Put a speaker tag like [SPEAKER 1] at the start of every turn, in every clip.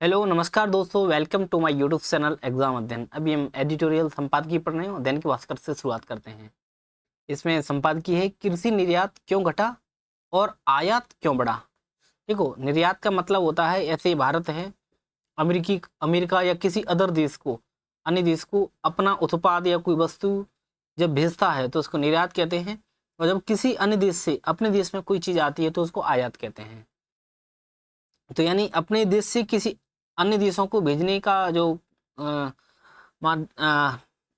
[SPEAKER 1] Hello नमस्कार दोस्तों, welcome to my YouTube channel exam Adhyayan. अभी हम एडिटोरियल संपादकीय पढ़ रहे हैं। दैनिक भास्कर से शुरुआत करते हैं। इसमें संपादकीय है कृषि निर्यात क्यों घटा और आयात क्यों बढ़ा। देखो, निर्यात का मतलब होता है, ऐसे भारत है, अमेरिका या किसी अदर देश को, अन्य देश को अपना उत्पाद या कोई वस्तु जब भेजता है तो उसको निर्यात कहते हैं। और जब किसी अन्य देश से अपने देश में कोई चीज़ आती है तो उसको आयात कहते हैं। तो यानी अपने देश से किसी अन्य देशों को भेजने का जो अ,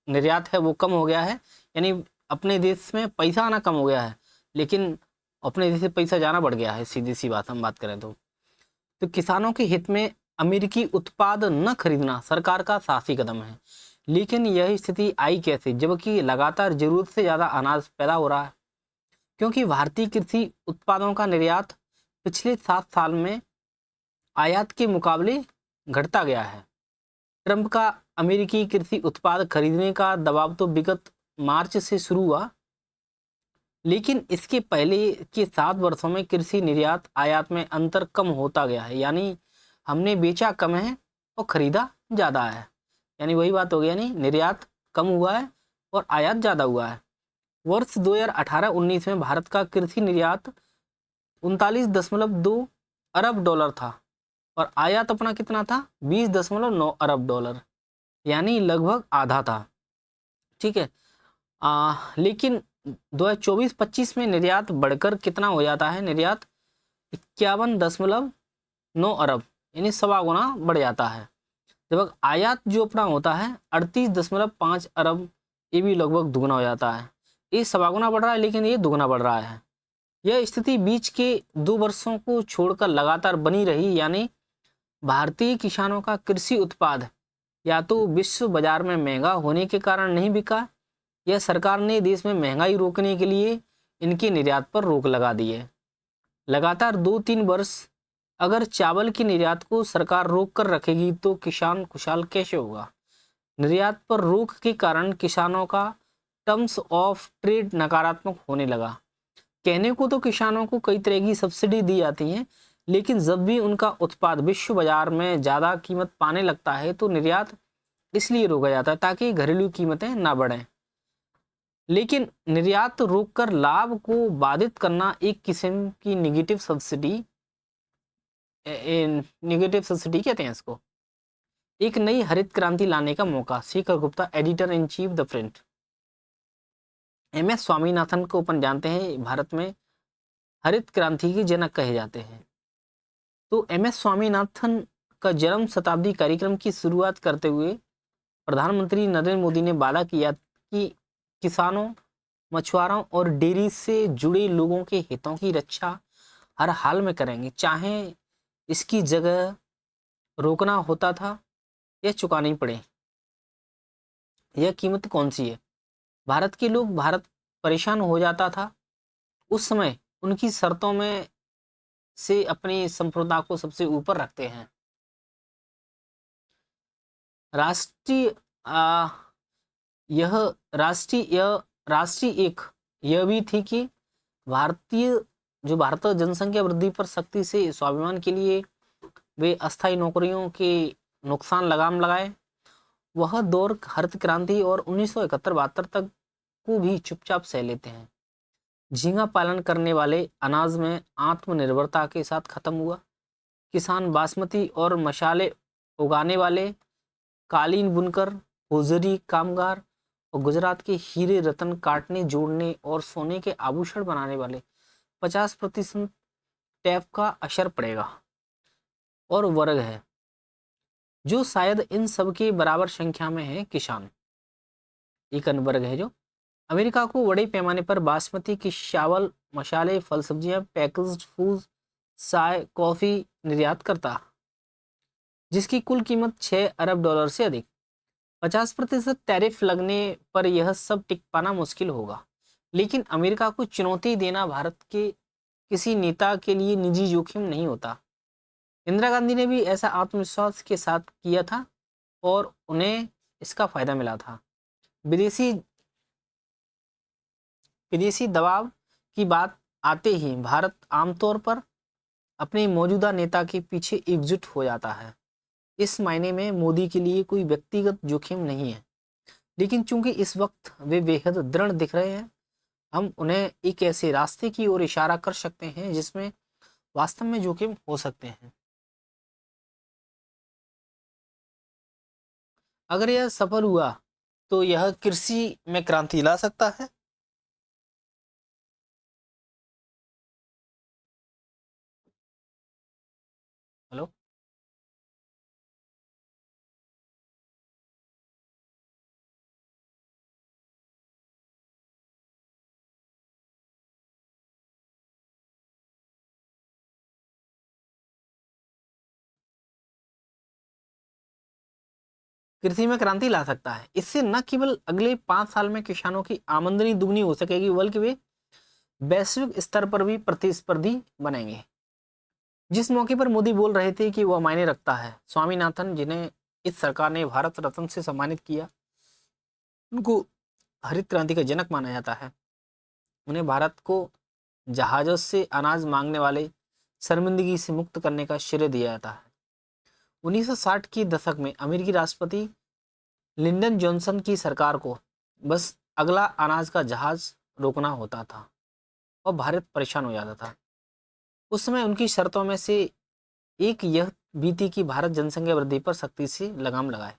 [SPEAKER 1] निर्यात है वो कम हो गया है। यानी अपने देश में पैसा आना कम हो गया है, लेकिन अपने देश से पैसा जाना बढ़ गया है। सीधी सी बात हम बात करें तो किसानों के हित में अमेरिकी उत्पाद न खरीदना सरकार का साहसी कदम है। लेकिन यह स्थिति आई कैसे, जबकि लगातार जरूरत से ज़्यादा अनाज पैदा हो रहा है? क्योंकि भारतीय कृषि उत्पादों का निर्यात पिछले 7 साल में आयात के मुकाबले घटता गया है। ट्रंप का अमेरिकी कृषि उत्पाद खरीदने का दबाव तो विगत मार्च से शुरू हुआ, लेकिन इसके पहले के 7 वर्षों में कृषि निर्यात आयात में अंतर कम होता गया है। यानी हमने बेचा कम है और खरीदा ज़्यादा है। यानी वही बात हो गई, यानी निर्यात कम हुआ है और आयात ज़्यादा हुआ है। वर्ष 2018-19 में भारत का कृषि निर्यात 39.2 अरब डॉलर था और आयात अपना कितना था? 20.9 अरब डॉलर, यानी लगभग आधा था। ठीक है। लेकिन 2024-25 में निर्यात बढ़कर कितना हो जाता है? निर्यात 51.9 अरब, यानी 1.25 गुना बढ़ जाता है। जब आयात जो अपना होता है 38.5 अरब, ये भी लगभग दुगना हो जाता है। ये 1.25 गुना बढ़ रहा है, लेकिन ये दुगना बढ़ रहा है। यह स्थिति बीच के 2 वर्षों को छोड़कर लगातार बनी रही। यानी भारतीय किसानों का कृषि उत्पाद या तो विश्व बाजार में महंगा होने के कारण नहीं बिका, या सरकार ने देश में महंगाई रोकने के लिए इनके निर्यात पर रोक लगा दी है। लगातार 2-3 वर्ष अगर चावल की निर्यात को सरकार रोक कर रखेगी तो किसान खुशहाल कैसे होगा? निर्यात पर रोक के कारण किसानों का टर्म्स ऑफ ट्रेड नकारात्मक होने लगा। कहने को तो किसानों को कई तरह की सब्सिडी दी जाती है, लेकिन जब भी उनका उत्पाद विश्व बाजार में ज़्यादा कीमत पाने लगता है तो निर्यात इसलिए रोका जाता है ताकि घरेलू कीमतें ना बढ़ें। लेकिन निर्यात रोककर लाभ को बाधित करना एक किस्म की निगेटिव सब्सिडी कहते हैं इसको। एक नई हरित क्रांति लाने का मौका। Shekhar Gupta, editor in chief the Print. M S Swaminathan को अपन जानते हैं, भारत में हरित क्रांति के जनक कहे जाते हैं। तो एम एस स्वामीनाथन का जन्म शताब्दी कार्यक्रम की शुरुआत करते हुए प्रधानमंत्री नरेंद्र मोदी ने वादा किया कि किसानों, मछुआरों और डेयरी से जुड़े लोगों के हितों की रक्षा हर हाल में करेंगे, चाहे इसकी जगह रोकना होता था या चुकानी पड़े। यह कीमत कौन सी है? भारत परेशान हो जाता था उस समय। उनकी शर्तों में से अपनी संप्रभुता को सबसे ऊपर रखते हैं। राष्ट्रीय आ, यह राष्ट्रीय एक यह भी थी कि भारत जनसंख्या वृद्धि पर सख्ती से स्वाभिमान के लिए वे अस्थायी नौकरियों के नुकसान लगाम लगाए। वह दौर हरित क्रांति और 1971-72 तक को भी चुपचाप सह लेते हैं। झींगा पालन करने वाले अनाज में आत्मनिर्भरता के साथ खत्म हुआ। किसान बासमती और मसाले उगाने वाले, कालीन बुनकर, होजरी कामगार और गुजरात के हीरे रतन काटने, जोड़ने और सोने के आभूषण बनाने वाले 50% टैफ का असर पड़ेगा। और वर्ग है जो शायद इन सब के बराबर संख्या में है, किसान। एक अन्य वर्ग है जो अमेरिका को बड़े पैमाने पर बासमती की चावल, मसाले, फल सब्जियां, पैकेज्ड फूड, चाय, कॉफी निर्यात करता, जिसकी कुल कीमत 6 अरब डॉलर से अधिक। 50% टैरिफ लगने पर यह सब टिक पाना मुश्किल होगा। लेकिन अमेरिका को चुनौती देना भारत के किसी नेता के लिए निजी जोखिम नहीं होता। इंदिरा गांधी ने भी ऐसा आत्मविश्वास के साथ किया था और उन्हें इसका फायदा मिला था। विदेशी विदेशी दबाव की बात आते ही भारत आमतौर पर अपने मौजूदा नेता के पीछे एकजुट हो जाता है। इस मायने में मोदी के लिए कोई व्यक्तिगत जोखिम नहीं है, लेकिन चूंकि इस वक्त वे बेहद दृढ़ दिख रहे हैं, हम उन्हें एक ऐसे रास्ते की ओर इशारा कर सकते हैं जिसमें वास्तव में जोखिम हो सकते हैं। अगर यह सफल हुआ तो यह कृषि में क्रांति ला सकता है। हेलो। कृषि में क्रांति ला सकता है। इससे न केवल अगले 5 साल में किसानों की आमदनी दुगनी हो सकेगी, बल्कि वे वैश्विक स्तर पर भी प्रतिस्पर्धी बनेंगे। जिस मौके पर मोदी बोल रहे थे कि वह मायने रखता है, स्वामीनाथन, जिन्हें इस सरकार ने भारत रत्न से सम्मानित किया, उनको हरित क्रांति का जनक माना जाता है। उन्हें भारत को जहाजों से अनाज मांगने वाले शर्मिंदगी से मुक्त करने का श्रेय दिया जाता है। 1960 की दशक में अमेरिकी राष्ट्रपति लिंडन जॉनसन की सरकार को बस अगला अनाज का जहाज रोकना होता था और भारत परेशान हो जाता था। उस समय उनकी शर्तों में से एक यह भी थी कि भारत जनसंख्या वृद्धि पर सख्ती से लगाम लगाए।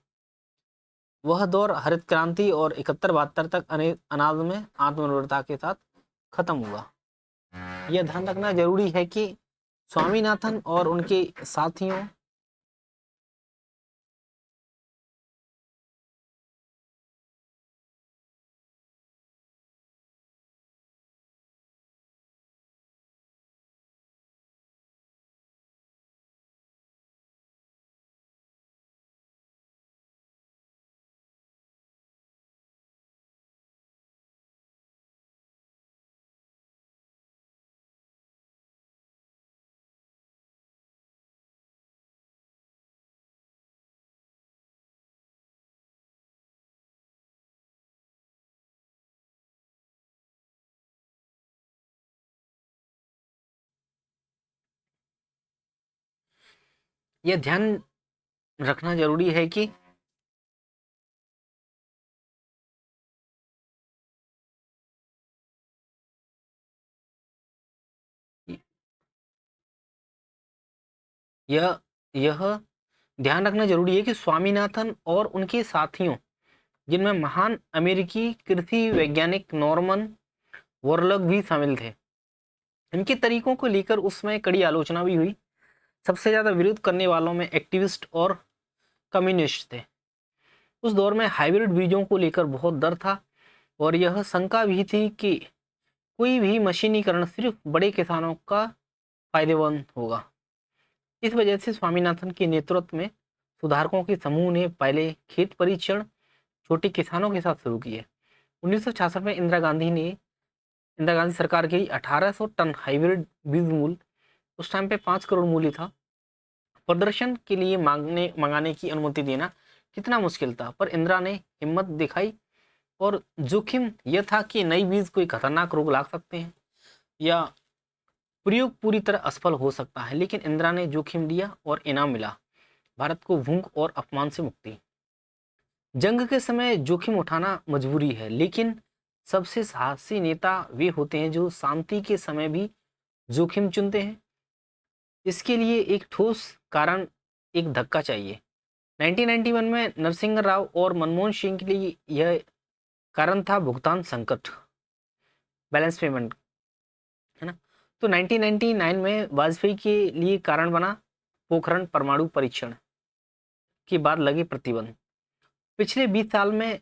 [SPEAKER 1] वह दौर हरित क्रांति और 71-72 तक अनाज में आत्मनिर्भरता के साथ खत्म हुआ। यह ध्यान रखना जरूरी है कि स्वामीनाथन और उनके साथियों यह ध्यान रखना जरूरी है कि यह यह ध्यान रखना जरूरी है कि स्वामीनाथन और उनके साथियों, जिनमें महान अमेरिकी कृषि वैज्ञानिक नॉर्मन वोरलॉग भी शामिल थे, इनके तरीकों को लेकर उसमें कड़ी आलोचना भी हुई। सबसे ज्यादा विरोध करने वालों में एक्टिविस्ट और कम्युनिस्ट थे। उस दौर में हाइब्रिड बीजों को लेकर बहुत डर था और यह शंका भी थी कि कोई भी मशीनीकरण सिर्फ बड़े किसानों का फायदेमंद होगा। इस वजह से स्वामीनाथन के नेतृत्व में सुधारकों के समूह ने पहले खेत परीक्षण छोटे किसानों के साथ शुरू किए। 1966 में इंदिरा गांधी सरकार की 1800 टन हाइब्रिड बीज मूल्य उस टाइम पे 5 करोड़ मूल्य था। प्रदर्शन के लिए मंगाने की अनुमति देना कितना मुश्किल था, पर इंदिरा ने हिम्मत दिखाई। और जोखिम यह था कि नई बीज कोई खतरनाक रोग लाग सकते हैं या प्रयोग पूरी तरह असफल हो सकता है, लेकिन इंदिरा ने जोखिम लिया और इनाम मिला, भारत को भूख और अपमान से मुक्ति। जंग के समय जोखिम उठाना मजबूरी है, लेकिन सबसे साहसी नेता वे होते हैं जो शांति के समय भी जोखिम चुनते हैं। इसके लिए एक ठोस कारण, एक धक्का चाहिए। 1991 में नरसिंह राव और मनमोहन सिंह के लिए यह कारण था भुगतान संकट, बैलेंस पेमेंट, है ना। तो 1999 में वाजपेयी के लिए कारण बना पोखरण परमाणु परीक्षण के बाद लगे प्रतिबंध। पिछले 20 साल में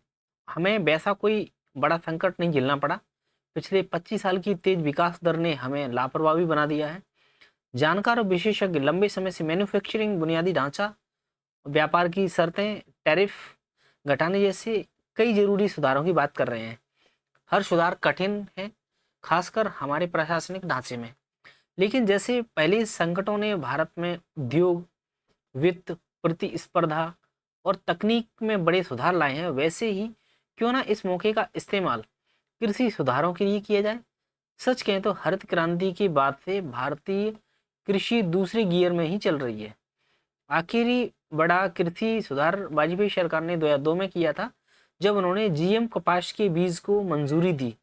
[SPEAKER 1] हमें वैसा कोई बड़ा संकट नहीं झेलना पड़ा। पिछले 25 साल की तेज विकास दर ने हमें लापरवाही बना दिया है। जानकार और विशेषज्ञ लंबे समय से मैन्युफैक्चरिंग, बुनियादी ढांचा, व्यापार की शर्तें, टैरिफ घटाने जैसे कई जरूरी सुधारों की बात कर रहे हैं। हर सुधार कठिन है, खासकर हमारे प्रशासनिक ढांचे में। लेकिन जैसे पहले संकटों ने भारत में उद्योग, वित्त, प्रतिस्पर्धा और तकनीक में बड़े सुधार लाए हैं, वैसे ही क्यों ना इस मौके का इस्तेमाल कृषि सुधारों के लिए किया जाए। सच कहें तो हरित क्रांति के बाद से भारतीय कृषि दूसरे गियर में ही चल रही है। आखिरी बड़ा कृषि सुधार वाजपेयी सरकार ने 2002 में किया था, जब उन्होंने जीएम कपास के बीज को मंजूरी दी,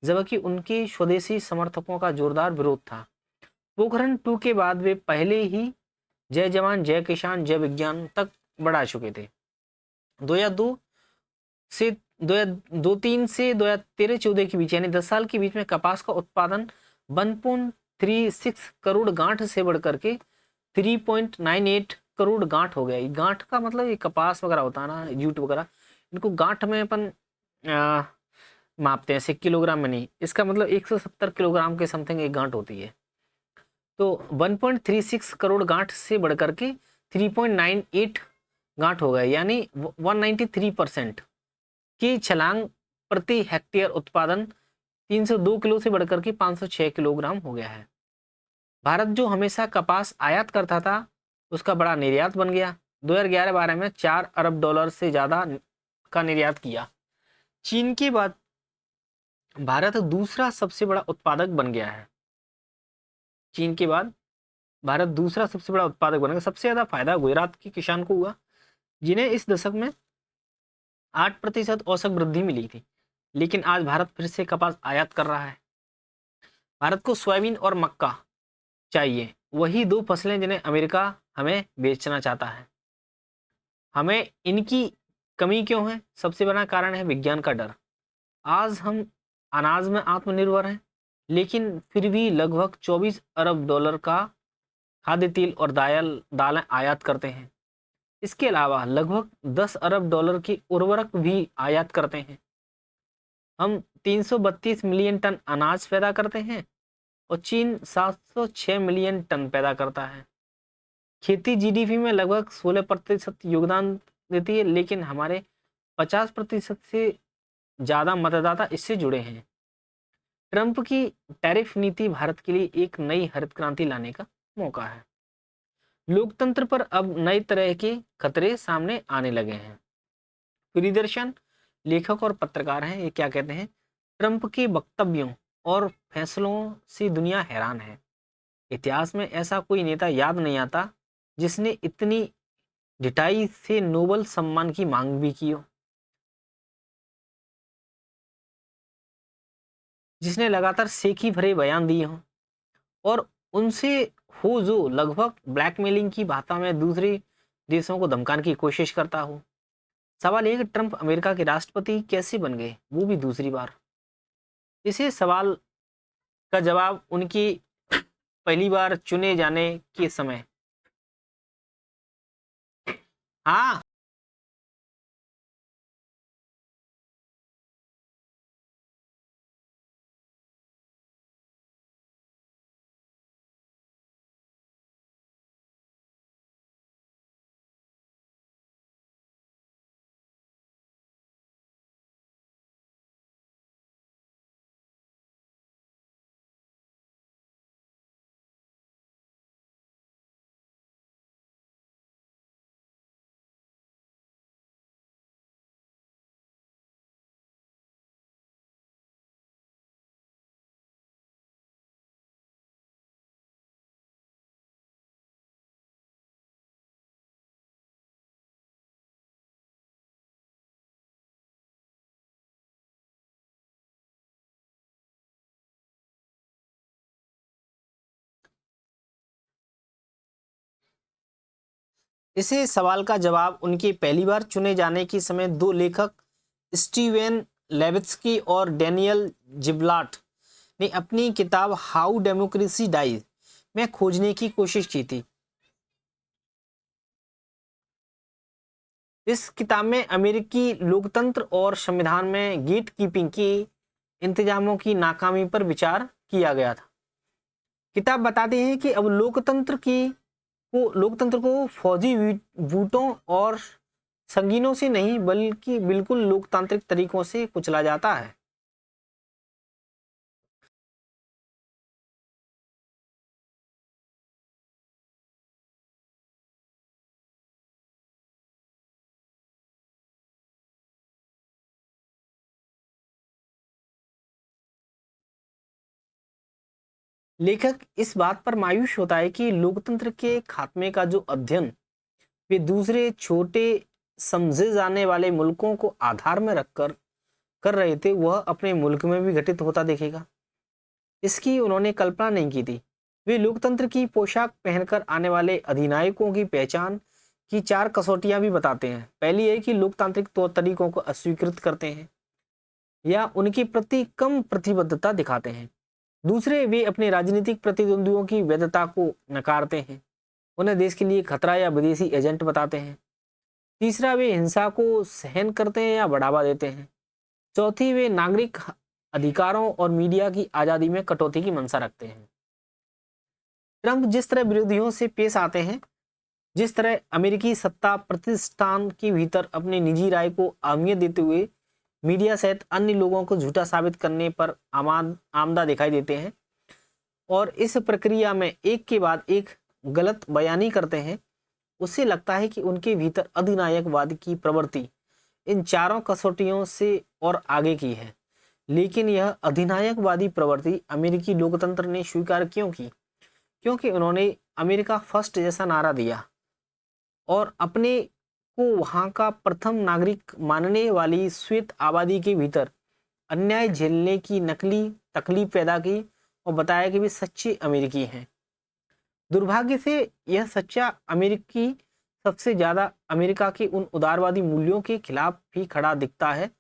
[SPEAKER 1] जबकि उनके स्वदेशी समर्थकों का जोरदार विरोध था। पोखरण 2 के बाद वे पहले ही जय जवान जय किसान जय विज्ञान तक बढ़ा चुके थे। 2002 से 2003 से 2013-14 के बीच यानी 10 साल के बीच में कपास का उत्पादन 1.36 करोड़ गांठ से बढ़कर के 3.98 करोड़ गांठ हो गया। गांठ का मतलब ये कपास वगैरह होता है ना, जूट वगैरह, इनको गांठ में अपन मापते हैं, ऐसे किलोग्राम में नहीं। इसका मतलब 170 किलोग्राम के समथिंग एक गांठ होती है। तो 1.36 करोड़ गांठ से बढ़कर के 3.98 गांठ हो गए, यानी 193% की छलांग प्रति हेक्टेयर उत्पादन 302 किलो से बढ़कर के 506 किलोग्राम हो गया है। भारत जो हमेशा कपास आयात करता था, उसका बड़ा निर्यात बन गया। 2011-12 में 4 अरब डॉलर से ज्यादा का निर्यात किया। चीन के बाद भारत दूसरा सबसे बड़ा उत्पादक बन गया है। चीन के बाद भारत दूसरा सबसे बड़ा उत्पादक बन गया। सबसे ज्यादा फायदा गुजरात के किसान को हुआ, जिन्हें इस दशक में 8% औसत वृद्धि मिली थी। लेकिन आज भारत फिर से कपास आयात कर रहा है। भारत को सोयाबीन और मक्का चाहिए, वही दो फसलें जिन्हें अमेरिका हमें बेचना चाहता है। हमें इनकी कमी क्यों है? सबसे बड़ा कारण है विज्ञान का डर। आज हम अनाज में आत्मनिर्भर हैं, लेकिन फिर भी लगभग 24 अरब डॉलर का खाद्य तेल और दालें आयात करते हैं। इसके अलावा लगभग 10 अरब डॉलर की उर्वरक भी आयात करते हैं। हम 332 मिलियन टन अनाज पैदा करते हैं और चीन 706 मिलियन टन पैदा करता है। खेती जीडीपी में लगभग 16% योगदान देती है, लेकिन हमारे 50% से ज्यादा मतदाता इससे जुड़े हैं। ट्रंप की टैरिफ नीति भारत के लिए एक नई हरित क्रांति लाने का मौका है। लोकतंत्र पर अब नए तरह के खतरे सामने आने लगे हैं। प्रियदर्शन लेखक और पत्रकार हैं, ये क्या कहते हैं? ट्रंप के वक्तव्यों और फैसलों से दुनिया हैरान है। इतिहास में ऐसा कोई नेता याद नहीं आता जिसने इतनी ढिठाई से नोबेल सम्मान की मांग भी की हो, जिसने लगातार सेखी भरे बयान दिए हों और उनसे हो जो लगभग ब्लैकमेलिंग की भाषा में दूसरे देशों को धमकाने की कोशिश करता हो। सवाल यह कि ट्रंप अमेरिका के राष्ट्रपति कैसे बन गए, वो भी दूसरी बार। इसे सवाल का जवाब उनकी पहली बार चुने जाने के समय। हाँ, इसे सवाल का जवाब उनके पहली बार चुने जाने के समय दो लेखक स्टीवेन लेवित्स्की और डैनियल जिब्लाट ने अपनी किताब हाउ डेमोक्रेसी डाइज में खोजने की कोशिश की थी। इस किताब में अमेरिकी लोकतंत्र और संविधान में गेट कीपिंग के इंतजामों की नाकामी पर विचार किया गया था। किताब बताती है कि अब लोकतंत्र को फौजी बूटों और संगीनों से नहीं, बल्कि बिल्कुल लोकतांत्रिक तरीकों से कुचला जाता है। लेखक इस बात पर मायूस होता है कि लोकतंत्र के खात्मे का जो अध्ययन वे दूसरे छोटे समझे जाने वाले मुल्कों को आधार में रखकर कर रहे थे, वह अपने मुल्क में भी घटित होता देखेगा। इसकी उन्होंने कल्पना नहीं की थी। वे लोकतंत्र की पोशाक पहनकर आने वाले अधिनायकों की पहचान की 4 कसौटियां भी बताते हैं। पहली है कि लोकतांत्रिक तौर तरीकों को अस्वीकृत करते हैं या उनके प्रति कम प्रतिबद्धता दिखाते हैं। दूसरे, वे अपने राजनीतिक प्रतिद्वंदियों की वैधता को नकारते हैं, उन्हें देश के लिए खतरा या विदेशी एजेंट बताते हैं। तीसरा, वे हिंसा को सहन करते हैं या बढ़ावा देते हैं। चौथी, वे नागरिक अधिकारों और मीडिया की आजादी में कटौती की मंशा रखते हैं। ट्रंप जिस तरह विरोधियों से पेश आते हैं, जिस तरह अमेरिकी सत्ता प्रतिष्ठान के भीतर अपनी निजी राय को अहमियत देते हुए मीडिया सहित अन्य लोगों को झूठा साबित करने पर आमदा दिखाई देते हैं और इस प्रक्रिया में एक के बाद एक गलत बयानी करते हैं, उससे लगता है कि उनके भीतर अधिनायकवाद की प्रवृत्ति इन चारों कसौटियों से और आगे की है। लेकिन यह अधिनायकवादी प्रवृत्ति अमेरिकी लोकतंत्र ने स्वीकार क्यों की? क्योंकि उन्होंने अमेरिका फर्स्ट जैसा नारा दिया और अपने को वहां का प्रथम नागरिक मानने वाली श्वेत आबादी के भीतर अन्याय झेलने की नकली तकलीफ पैदा की और बताया कि वे सच्चे अमेरिकी हैं। दुर्भाग्य से यह सच्चा अमेरिकी सबसे ज्यादा अमेरिका के उन उदारवादी मूल्यों के खिलाफ भी खड़ा दिखता है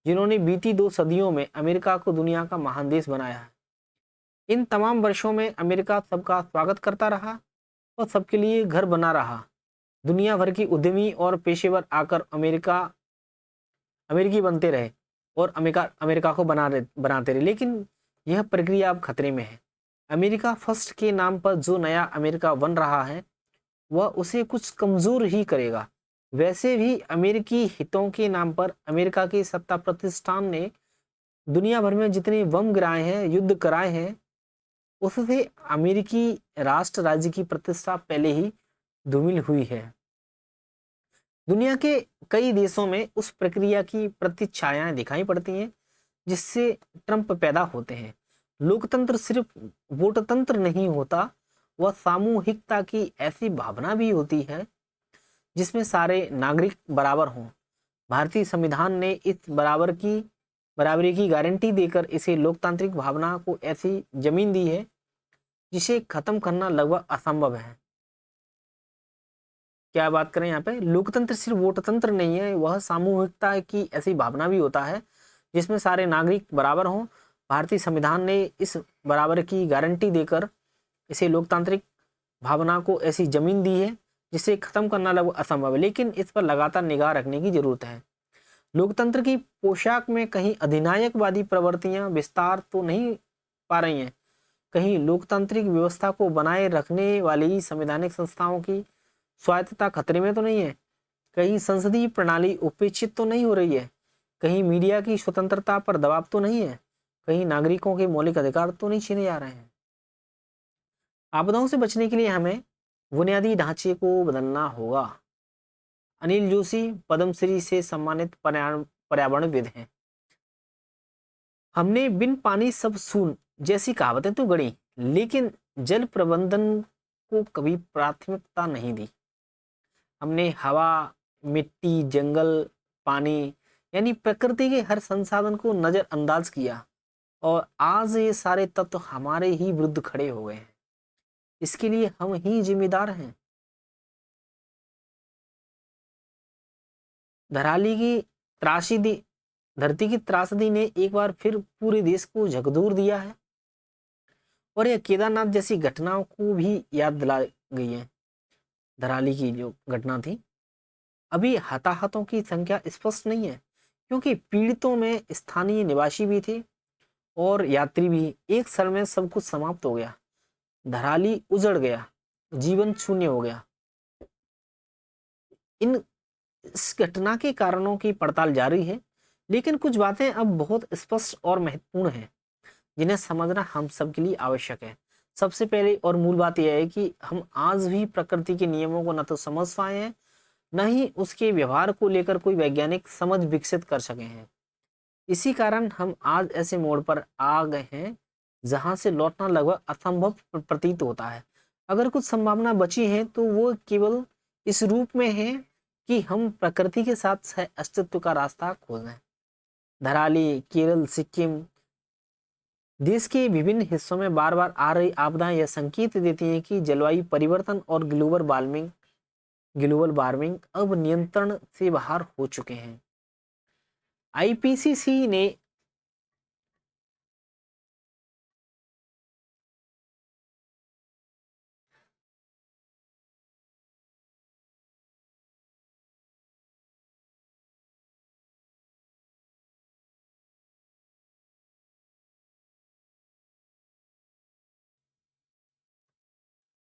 [SPEAKER 1] जिन्होंने बीती 2 सदियों में अमेरिका को दुनिया का महान देश बनाया है। इन तमाम वर्षों में अमेरिका सबका स्वागत करता रहा और सबके लिए घर बना रहा। दुनिया भर की उद्यमी और पेशेवर आकर अमेरिकी बनते रहे और अमेरिका को बनाते रहे, लेकिन यह प्रक्रिया अब खतरे में है। अमेरिका फर्स्ट के नाम पर जो नया अमेरिका बन रहा है वह उसे कुछ कमजोर ही करेगा। वैसे भी अमेरिकी हितों के नाम पर अमेरिका के सत्ता प्रतिष्ठान ने दुनिया भर में जितने बम गिराए हैं, युद्ध कराए हैं, उससे अमेरिकी राष्ट्र राज्य की प्रतिष्ठा पहले ही धूमिल हुई है। दुनिया के कई देशों में उस प्रक्रिया की प्रतिछायाएं दिखाई पड़ती हैं जिससे ट्रंप पैदा होते हैं। लोकतंत्र सिर्फ वोटतंत्र नहीं होता, वह सामूहिकता की ऐसी भावना भी होती है जिसमें सारे नागरिक बराबर हों। भारतीय संविधान ने इस बराबरी की गारंटी देकर इसे लोकतांत्रिक भावना को ऐसी जमीन दी है जिसे खत्म करना लगभग असंभव है। क्या बात करें यहाँ पे, लोकतंत्र सिर्फ वोटतंत्र नहीं है, वह सामूहिकता की ऐसी भावना भी होता है जिसमें सारे नागरिक बराबर हों। भारतीय संविधान ने इस बराबर की गारंटी देकर इसे लोकतांत्रिक भावना को ऐसी जमीन दी है जिसे खत्म करना लगभग असंभव है, लेकिन इस पर लगातार निगाह रखने की जरूरत है। लोकतंत्र की पोशाक में कहीं अधिनायकवादी प्रवृत्तियां विस्तार तो नहीं पा रही हैं, कहीं लोकतांत्रिक व्यवस्था को बनाए रखने वाली संवैधानिक संस्थाओं की स्वायत्तता खतरे में तो नहीं है, कहीं संसदीय प्रणाली उपेक्षित तो नहीं हो रही है, कहीं मीडिया की स्वतंत्रता पर दबाव तो नहीं है, कहीं नागरिकों के मौलिक अधिकार तो नहीं छीने जा रहे हैं। आपदाओं से बचने के लिए हमें बुनियादी ढांचे को बदलना होगा। अनिल जोशी पद्मश्री से सम्मानित पर्यावरणविद हैं। हमने बिन पानी सब सून जैसी कहावतें तो गढ़ी, लेकिन जल प्रबंधन को कभी प्राथमिकता नहीं दी। हमने हवा, मिट्टी, जंगल, पानी यानी प्रकृति के हर संसाधन को नजरअंदाज किया और आज ये सारे तत्व हमारे ही विरुद्ध खड़े हो गए हैं। इसके लिए हम ही जिम्मेदार हैं। धरती की त्रासदी ने एक बार फिर पूरे देश को झकझोर दिया है और यह केदारनाथ जैसी घटनाओं को भी याद दिला गई है। धराली की जो घटना थी, अभी हताहतों की संख्या स्पष्ट नहीं है क्योंकि पीड़ितों में स्थानीय निवासी भी थे और यात्री भी। एक क्षण में सब कुछ समाप्त हो गया, धराली उजड़ गया, जीवन शून्य हो गया। इस घटना के कारणों की पड़ताल जारी है, लेकिन कुछ बातें अब बहुत स्पष्ट और महत्वपूर्ण हैं जिन्हें समझना हम सबके लिए आवश्यक है। सबसे पहले और मूल बात यह है कि हम आज भी प्रकृति के नियमों को न तो समझ पाए हैं, न ही उसके व्यवहार को लेकर कोई वैज्ञानिक समझ विकसित कर सके हैं। इसी कारण हम आज ऐसे मोड़ पर आ गए हैं जहां से लौटना लगभग असंभव प्रतीत होता है। अगर कुछ संभावना बची है तो वो केवल इस रूप में है कि हम प्रकृति के साथ सह अस्तित्व का रास्ता खोजें। धराली, केरल, सिक्किम, देश के विभिन्न हिस्सों में बार बार आ रही आपदाएं यह संकेत देती हैं कि जलवायु परिवर्तन और ग्लोबल वार्मिंग अब नियंत्रण से बाहर हो चुके हैं। आईपीसीसी ने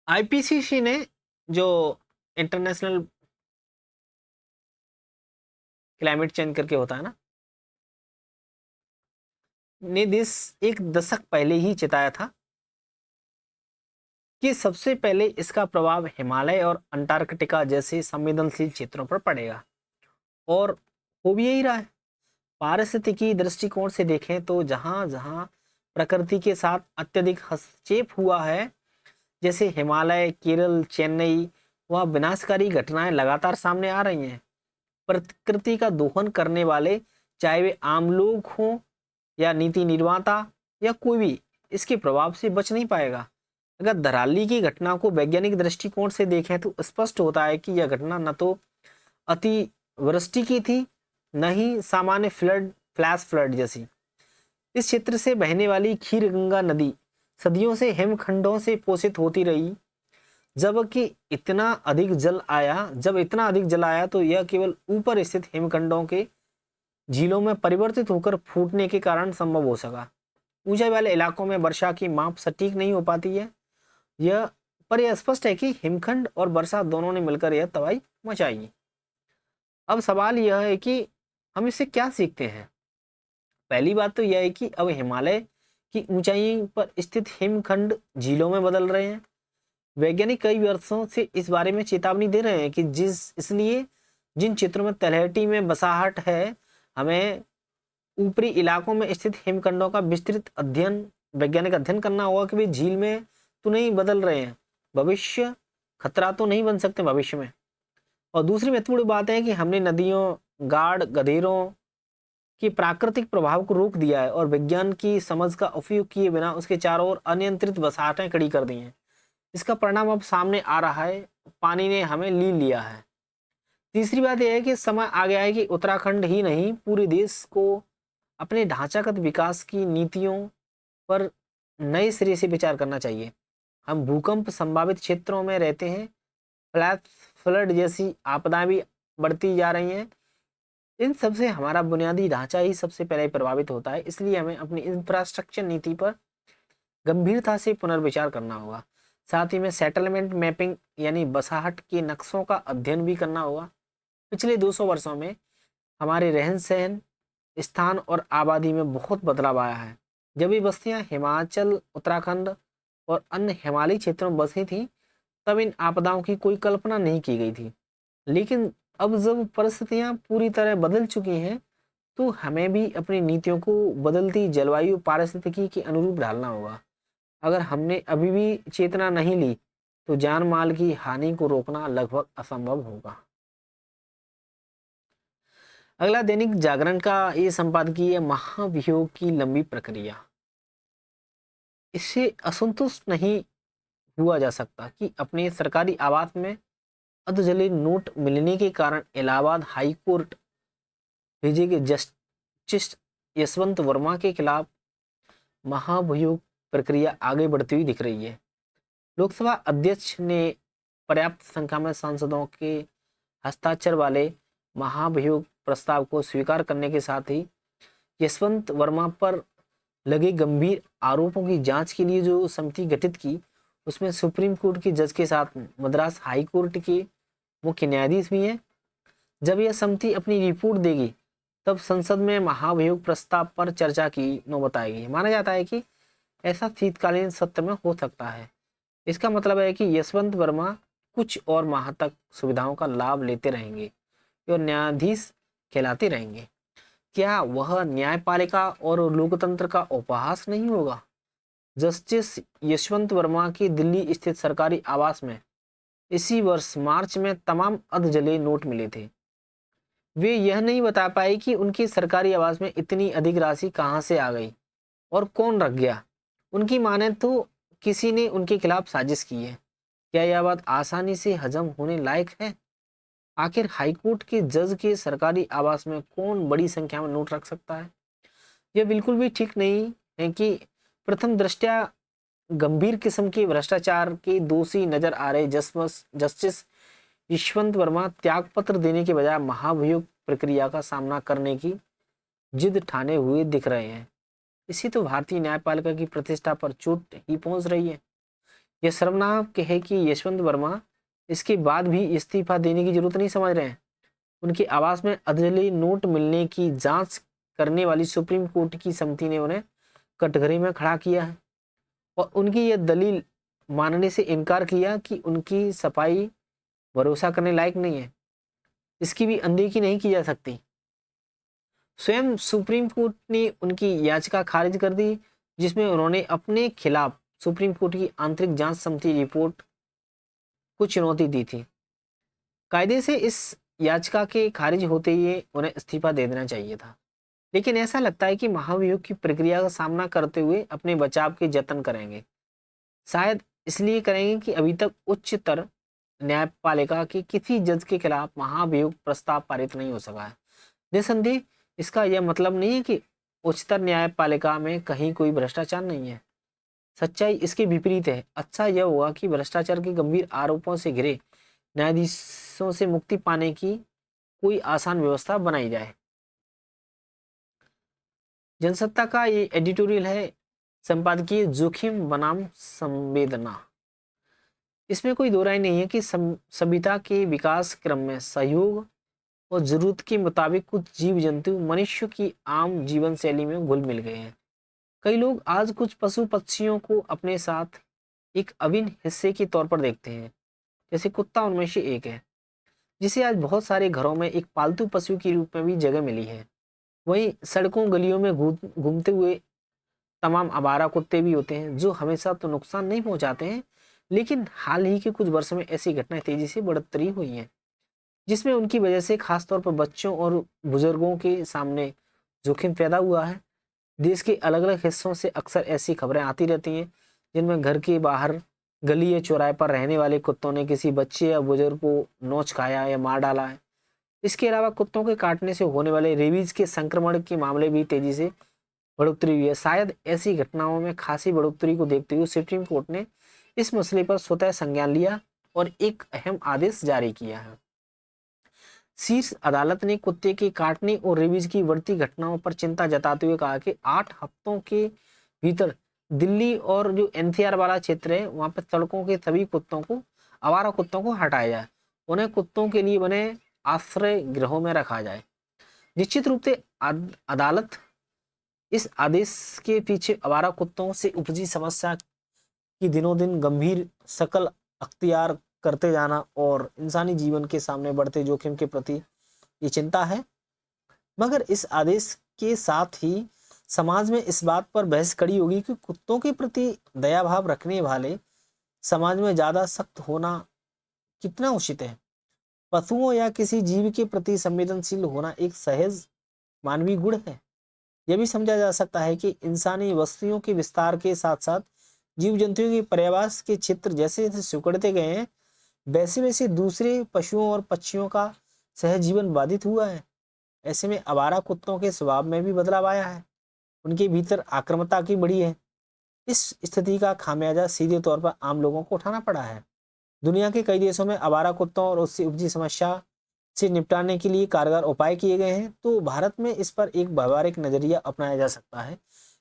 [SPEAKER 1] आईपीसीसी ने जो इंटरनेशनल क्लाइमेट चेंज करके होता है ना, ने देश एक दशक पहले ही चेताया था कि सबसे पहले इसका प्रभाव हिमालय और अंटार्कटिका जैसे संवेदनशील क्षेत्रों पर पड़ेगा, और हो भी यही रहा है। पारिस्थितिकी दृष्टिकोण से देखें तो जहां जहां प्रकृति के साथ अत्यधिक हस्तक्षेप हुआ है, जैसे हिमालय, केरल, चेन्नई, वह विनाशकारी घटनाएं लगातार सामने आ रही हैं। प्रकृति का दोहन करने वाले, चाहे वे आम लोग हों या नीति निर्माता या कोई भी, इसके प्रभाव से बच नहीं पाएगा। अगर धराली की घटना को वैज्ञानिक दृष्टिकोण से देखें तो स्पष्ट होता है कि यह घटना न तो अतिवृष्टि की थी, न ही सामान्य फ्लैश फ्लड जैसी। इस क्षेत्र से बहने वाली खीरगंगा नदी सदियों से हिमखंडों से पोषित होती रही। जब इतना अधिक जल आया तो यह केवल ऊपर स्थित हिमखंडों के झीलों में परिवर्तित होकर फूटने के कारण संभव हो सका। ऊंचाई वाले इलाकों में वर्षा की माप सटीक नहीं हो पाती है। यह स्पष्ट है कि हिमखंड और वर्षा दोनों ने मिलकर यह तबाही मचाई। अब सवाल यह है कि हम इससे क्या सीखते हैं। पहली बात तो यह है कि अब हिमालय की ऊंचाई पर स्थित हिमखंड झीलों में बदल रहे हैं। वैज्ञानिक कई वर्षों से इस बारे में चेतावनी दे रहे हैं कि इसलिए जिन क्षेत्रों में तलहटी में बसाहट है, हमें ऊपरी इलाकों में स्थित हिमखंडों का विस्तृत वैज्ञानिक अध्ययन करना होगा कि वे झील में तो नहीं बदल रहे हैं, भविष्य खतरा तो नहीं बन सकते भविष्य में। और दूसरी महत्वपूर्ण बात है कि हमने नदियों, गाढ़ गधेरों के प्राकृतिक प्रभाव को रोक दिया है और विज्ञान की समझ का उपयोग किए बिना उसके चारों ओर अनियंत्रित बसाहटें खड़ी कर दी हैं। इसका परिणाम अब सामने आ रहा है, पानी ने हमें ली लिया है। तीसरी बात यह है कि समय आ गया है कि उत्तराखंड ही नहीं, पूरे देश को अपने ढांचागत विकास की नीतियों पर नए सिरे से विचार करना चाहिए। हम भूकंप संभावित क्षेत्रों में रहते हैं, फ्लैश फ्लड जैसी आपदाएं भी बढ़ती जा रही हैं। इन सबसे हमारा बुनियादी ढांचा ही सबसे पहले प्रभावित होता है। इसलिए हमें अपनी इंफ्रास्ट्रक्चर नीति पर गंभीरता से पुनर्विचार करना होगा। साथ ही में सेटलमेंट मैपिंग यानी बसाहट के नक्शों का अध्ययन भी करना होगा। पिछले 200 वर्षों में हमारे रहन सहन, स्थान और आबादी में बहुत बदलाव आया है। जब ये बस्तियां हिमाचल, उत्तराखंड और अन्य हिमालयी क्षेत्रों में बसी थी, तब इन आपदाओं की कोई कल्पना नहीं की गई थी। लेकिन अब जब परिस्थितियां पूरी तरह बदल चुकी हैं, तो हमें भी अपनी नीतियों को बदलती जलवायु पारिस्थितिकी के अनुरूप ढालना होगा। अगर हमने अभी भी चेतना नहीं ली तो जान माल की हानि को रोकना लगभग असंभव होगा। अगला दैनिक जागरण का ये संपादकीय महाभियोग की लंबी प्रक्रिया। इससे असंतुष्ट नहीं हुआ जा सकता कि अपने सरकारी आवास में अधजलित नोट मिलने के कारण इलाहाबाद हाई कोर्ट भेजे गए जस्टिस यशवंत वर्मा के खिलाफ महाभियोग प्रक्रिया आगे बढ़ती हुई दिख रही है। लोकसभा अध्यक्ष ने पर्याप्त संख्या में सांसदों के हस्ताक्षर वाले महाभियोग प्रस्ताव को स्वीकार करने के साथ ही यशवंत वर्मा पर लगे गंभीर आरोपों की जांच के लिए जो समिति गठित की, उसमें सुप्रीम कोर्ट के जज के साथ मद्रास हाई कोर्ट के मुख्य न्यायाधीश भी हैं। जब यह समिति अपनी रिपोर्ट देगी तब संसद में महाभियोग प्रस्ताव पर चर्चा की नौबत आएगी। माना जाता है कि ऐसा शीतकालीन सत्र में हो सकता है। इसका मतलब है कि यशवंत वर्मा कुछ और माह तक सुविधाओं का लाभ लेते रहेंगे और न्यायाधीश कहलाते रहेंगे। क्या वह न्यायपालिका और लोकतंत्र का उपहास नहीं होगा? जस्टिस यशवंत वर्मा की दिल्ली स्थित सरकारी आवास में इसी वर्ष मार्च में तमाम अधजले नोट मिले थे। वे यह नहीं बता पाए कि उनकी सरकारी आवास में इतनी अधिक राशि कहां से आ गई और कौन रख गया। उनकी माने तो किसी ने उनके खिलाफ साजिश की है। क्या यह बात आसानी से हजम होने लायक है? आखिर हाईकोर्ट के जज के सरकारी आवास में कौन बड़ी संख्या में नोट रख सकता है? यह बिल्कुल भी ठीक नहीं है कि प्रथम दृष्टया गंभीर किस्म के भ्रष्टाचार के दोषी नजर आ रहे जस्टिस यशवंत वर्मा त्यागपत्र देने के बजाय महाभियोग प्रक्रिया का सामना करने की जिद ठाने हुए दिख रहे हैं। इसी तो भारतीय न्यायपालिका की प्रतिष्ठा पर चोट ही पहुंच रही है। यह शर्मनाक है कि यशवंत वर्मा इसके बाद भी इस्तीफा देने की जरूरत नहीं समझ रहे हैं। उनके आवास में अधजले नोट मिलने की जांच करने वाली सुप्रीम कोर्ट की समिति ने उन्हें कटघरे में खड़ा किया है और उनकी यह दलील मानने से इनकार किया कि उनकी सफाई भरोसा करने लायक नहीं है। इसकी भी अनदेखी नहीं की जा सकती। स्वयं सुप्रीम कोर्ट ने उनकी याचिका खारिज कर दी, जिसमें उन्होंने अपने खिलाफ सुप्रीम कोर्ट की आंतरिक जांच समिति रिपोर्ट को चुनौती दी थी। कायदे से इस याचिका के खारिज होते ही उन्हें इस्तीफा दे देना चाहिए था, लेकिन ऐसा लगता है कि महाभियोग की प्रक्रिया का सामना करते हुए अपने बचाव के जतन करेंगे। शायद इसलिए करेंगे कि अभी तक उच्चतर न्यायपालिका के किसी जज के खिलाफ महाभियोग प्रस्ताव पारित नहीं हो सका है। निसंदेह इसका यह मतलब नहीं है कि उच्चतर न्यायपालिका में कहीं कोई भ्रष्टाचार नहीं है। सच्चाई इसके विपरीत है। अच्छा यह हुआ कि भ्रष्टाचार के गंभीर आरोपों से घिरे न्यायाधीशों से मुक्ति पाने की कोई आसान व्यवस्था बनाई जाए। जनसत्ता का ये एडिटोरियल है, संपादकीय जोखिम बनाम संवेदना। इसमें कोई दो राय नहीं है कि सभ्यता के विकास क्रम में सहयोग और जरूरत के मुताबिक कुछ जीव जंतु मनुष्य की आम जीवन शैली में घुल मिल गए हैं। कई लोग आज कुछ पशु पक्षियों को अपने साथ एक अभिन्न हिस्से के तौर पर देखते हैं। जैसे कुत्ता उनमें से एक है, जिसे आज बहुत सारे घरों में एक पालतू पशु के रूप में भी जगह मिली है। वहीं सड़कों गलियों में घूमते हुए तमाम आवारा कुत्ते भी होते हैं, जो हमेशा तो नुकसान नहीं पहुंचाते हैं, लेकिन हाल ही के कुछ वर्षों में ऐसी घटनाएं तेजी से बढ़ोतरी हुई हैं, जिसमें उनकी वजह से खासतौर पर बच्चों और बुजुर्गों के सामने जोखिम पैदा हुआ है। देश के अलग अलग हिस्सों से अक्सर ऐसी खबरें आती रहती हैं, जिनमें घर के बाहर गली या चौराहे पर रहने वाले कुत्तों ने किसी बच्चे या बुजुर्ग को नोच खाया या मार डाला है। इसके अलावा कुत्तों के काटने से होने वाले रेबीज के संक्रमण के मामले भी तेजी से बढ़ोतरी हुई है। शायद ऐसी घटनाओं में खासी बढ़ोतरी को देखते हुए सुप्रीम कोर्ट ने इस मसले पर स्वतः संज्ञान लिया और एक अहम आदेश जारी किया है। शीर्ष अदालत ने कुत्ते के काटने और रेबीज की बढ़ती घटनाओं पर चिंता जताते हुए कहा कि 8 हफ्तों के भीतर दिल्ली और जो एनसीआर वाला क्षेत्र है, वहां पर सड़कों के सभी कुत्तों को, आवारा कुत्तों को हटाया जाए, उन्हें कुत्तों के लिए बने आश्रय गृहों में रखा जाए। निश्चित रूप से अदालत इस आदेश के पीछे आवारा कुत्तों से उपजी समस्या की दिनों दिन गंभीर शकल अख्तियार करते जाना और इंसानी जीवन के सामने बढ़ते जोखिम के प्रति ये चिंता है। मगर इस आदेश के साथ ही समाज में इस बात पर बहस खड़ी होगी कि कुत्तों के प्रति दया भाव रखने वाले समाज में ज्यादा सख्त होना कितना उचित है। पशुओं या किसी जीव के प्रति संवेदनशील होना एक सहज मानवीय गुण है। यह भी समझा जा सकता है कि इंसानी बस्तियों के विस्तार के साथ साथ जीव जंतुओं के पर्यावास के क्षेत्र जैसे जैसे सिकुड़ते गए हैं, वैसे वैसे दूसरे पशुओं और पक्षियों का सहजीवन बाधित हुआ है। ऐसे में आवारा कुत्तों के स्वभाव में भी बदलाव आया है, उनके भीतर आक्रामकता की बढ़ी है। इस स्थिति का खामियाजा सीधे तौर पर आम लोगों को उठाना पड़ा है। दुनिया के कई देशों में आवारा कुत्तों और उससे उपजी समस्या से निपटाने के लिए कारगर उपाय किए गए हैं, तो भारत में इस पर एक व्यवहारिक नजरिया अपनाया जा सकता है।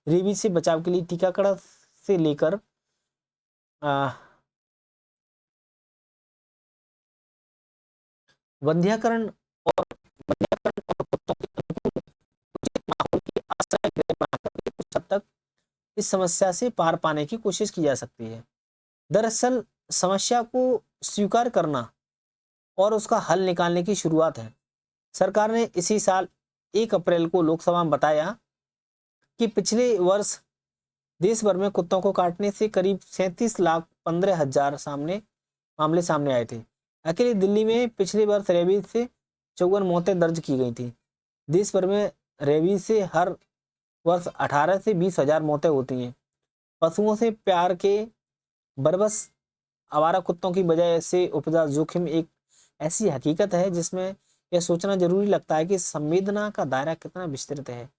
[SPEAKER 1] रेबीज से बचाव के लिए टीकाकरण से लेकर वंध्याकरण और कुत्तों के अनुकूल उचित माहौल की आश्रय गृह बनाकर कुछ हद तक इस समस्या से पार पाने की कोशिश की जा सकती है। दरअसल समस्या को स्वीकार करना और उसका हल निकालने की शुरुआत है। सरकार ने इसी साल 1 अप्रैल को लोकसभा में बताया कि पिछले वर्ष देश भर में कुत्तों को काटने से करीब 37,15,000 सामने मामले सामने आए थे। अकेले दिल्ली में पिछले वर्ष रेबीज से 54 मौतें दर्ज की गई थी। देश भर में रेबीज से हर वर्ष 18 से 20 हजार मौतें होती हैं। पशुओं से प्यार के बरबस आवारा कुत्तों की वजह से उपजा जोखिम एक ऐसी हकीकत है जिसमें यह सोचना जरूरी लगता है कि संवेदना का दायरा कितना विस्तृत है।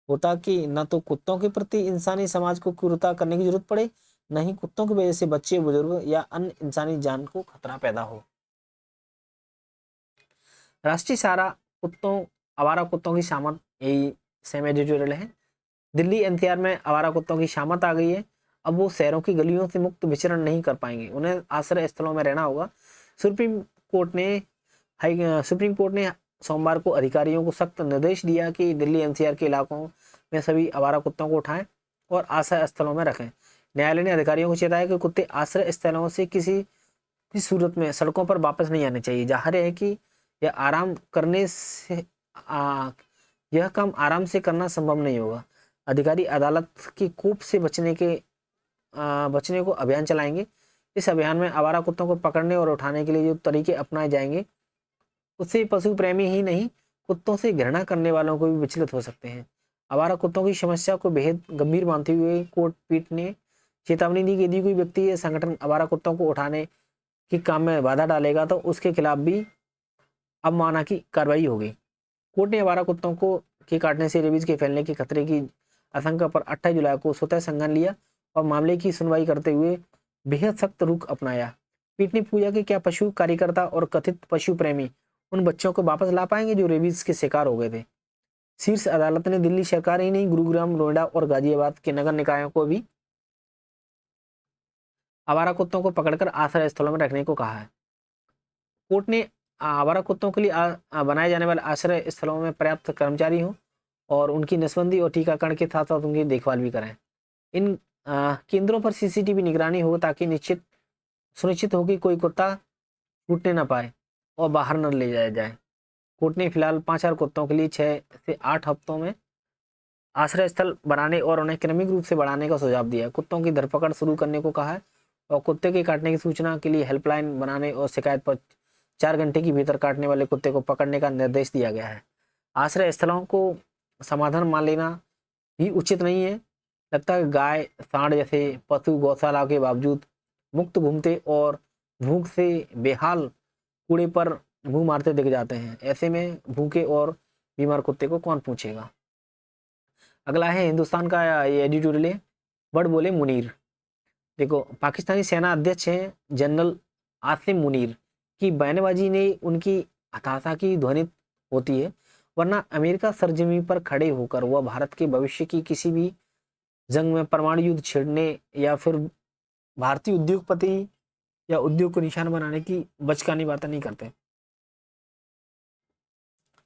[SPEAKER 1] होता कि न तो कुत्तों के प्रति इंसानी समाज को क्रूरता करने की जरूरत पड़े, न ही कुत्तों की वजह से बच्चे, बुजुर्ग या अन्य इंसानी जान को खतरा पैदा हो। राष्ट्रीय सहारा कुत्तों आवारा कुत्तों की शामत, यही सेम एडिटोरियल है। दिल्ली एनसीआर में आवारा कुत्तों की शामत आ गई है। अब वो शहरों की गलियों से मुक्त विचरण नहीं कर पाएंगे, उन्हें आश्रय स्थलों में रहना होगा। सुप्रीम कोर्ट ने सोमवार को अधिकारियों को सख्त निर्देश दिया कि दिल्ली एनसीआर के इलाकों में सभी आवारा कुत्तों को उठाएं और आश्रय स्थलों में रखें। न्यायालय ने अधिकारियों को चेताया कि कुत्ते आश्रय स्थलों से किसी भी सूरत में सड़कों पर वापस नहीं आने चाहिए। जाहिर है कि यह काम आराम से करना संभव नहीं होगा। अधिकारी अदालत की कोप से बचने को अभियान चलाएंगे। इस अभियान में आवारा कुत्तों को पकड़ने और उठाने के लिए जो तरीके अपनाए जाएंगे उससे पशु प्रेमी ही नहीं, कुत्तों से घृणा करने वालों को भी विचलित हो सकते हैं। आवारा कुत्तों की समस्या को बेहद गंभीर मानते हुए कोर्ट पीठ ने चेतावनी दी कि यदि कोई व्यक्ति या संगठन आवारा कुत्तों को उठाने के काम में बाधा डालेगा तो उसके खिलाफ भी अवमानना की कार्रवाई होगी। कोर्ट ने आवारा कुत्तों को के काटने से रेबीज के फैलने के खतरे की आशंका पर 28 जुलाई को स्वतः संज्ञान लिया और मामले की सुनवाई करते हुए बेहद सख्त रुख अपनाया। पीठ ने पूछा कि क्या पशु कार्यकर्ता और कथित पशु प्रेमी उन बच्चों को वापस ला पाएंगे जो रेबीज के शिकार हो गए थे। शीर्ष अदालत ने दिल्ली सरकार ही नहीं, गुरुग्राम, नोएडा और गाजियाबाद के नगर निकायों को भी आवारा कुत्तों को पकड़कर आश्रय स्थलों में रखने को कहा है। कोर्ट ने आवारा कुत्तों के लिए बनाए जाने वाले आश्रय स्थलों में पर्याप्त कर्मचारी हों और उनकी नसबंदी और टीकाकरण के साथ साथ उनकी देखभाल भी करें। इन केंद्रों पर सीसीटीवी निगरानी हो ताकि सुनिश्चित हो कि कोई कुत्ता छूटने न पाए और बाहर न ले जाया जाए। कोर्ट ने फिलहाल 5000 कुत्तों के लिए 6 से 8 हफ्तों में आश्रय स्थल बनाने और उन्हें क्रमिक रूप से बढ़ाने का सुझाव दिया है। कुत्तों की धरपकड़ शुरू करने को कहा है और कुत्ते के काटने की सूचना के लिए हेल्पलाइन बनाने और शिकायत पर 4 घंटे के भीतर काटने वाले कुत्ते को पकड़ने का निर्देश दिया गया है। आश्रय स्थलों को समाधान मान लेना भी उचित नहीं है। लगता है गाय, सांड जैसे पशु गौशाला के बावजूद मुक्त घूमते और भूख से बेहाल कूड़े पर मुंह मारते दिख जाते हैं। ऐसे में भूखे और बीमार कुत्ते को कौन पूछेगा। अगला है हिंदुस्तान का ये एडिटोरियल है, बड़ बोले मुनीर। देखो, पाकिस्तानी सेना अध्यक्ष हैं जनरल आसिम मुनीर की बयानबाजी ने उनकी हताशा की ध्वनि होती है, वरना अमेरिका सरजमीन पर खड़े होकर वह भारत के भविष्य की किसी भी जंग में परमाणु युद्ध छेड़ने या फिर भारतीय उद्योगपति या उद्योग को निशाना बनाने की बचकानी बातें नहीं करते।